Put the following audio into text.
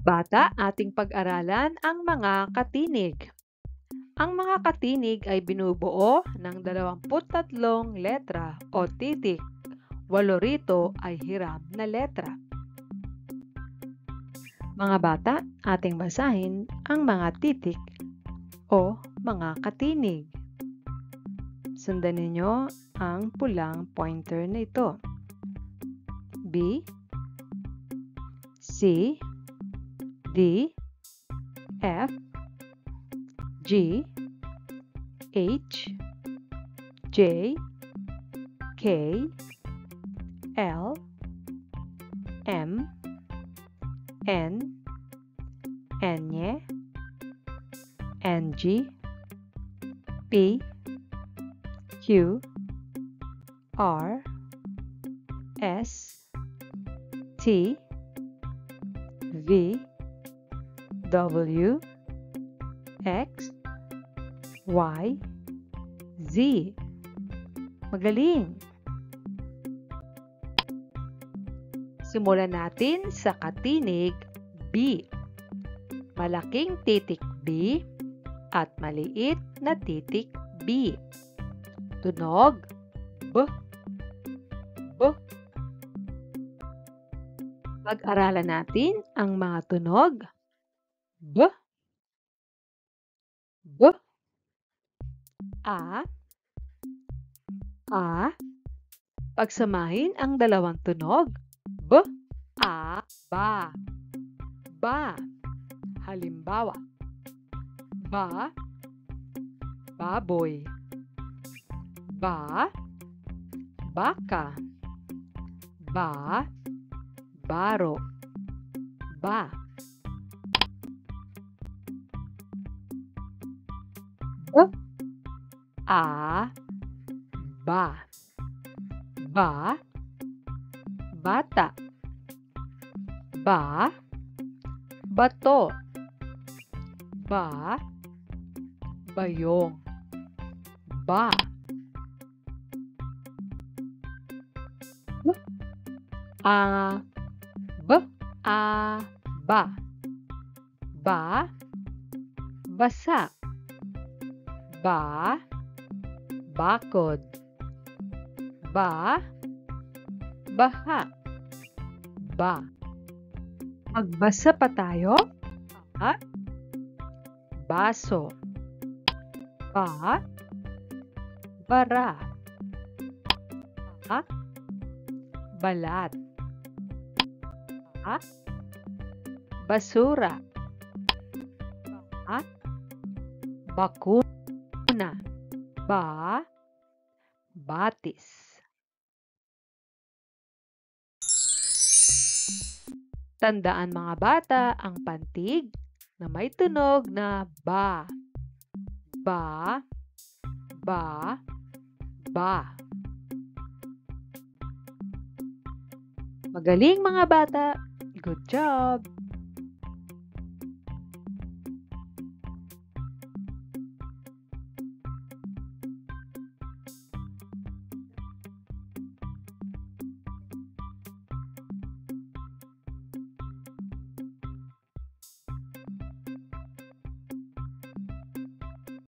Bata, ating pag-aralan ang mga katinig. Ang mga katinig ay binubuo ng 23 letra o titik. 8 rito ay hiram na letra. Mga bata, ating basahin ang mga titik o mga katinig. Sundan ninyo ang pulang pointer na ito. B, C, D, F, G, H, J, K, L, M, N, N, NG, P, Q, R, S, T, V, W, X, Y, Z. Magaling! Simulan natin sa katinig B. Malaking titik B at maliit na titik B. Tunog B, B. Pag-aralan natin ang mga tunog B, B, A, A. Pagsamahin ang dalawang tunog B, A, ba, ba. Halimbawa, ba, baboy, ba, baka, ba, baro, ba. B, a, ba, ba, bata, ba, bato, ba, bayong, ba. B, a, B, a, ba, ba, basa, ba, bakod, ba, baha, ba. Magbasa pa tayo. Ba, baso, ba, bara, ba, balat, ba, basura, ba, bakuna, ba, batis. Tandaan mga bata ang pantig na may tunog na ba, ba, ba, ba. Magaling mga bata! Good job!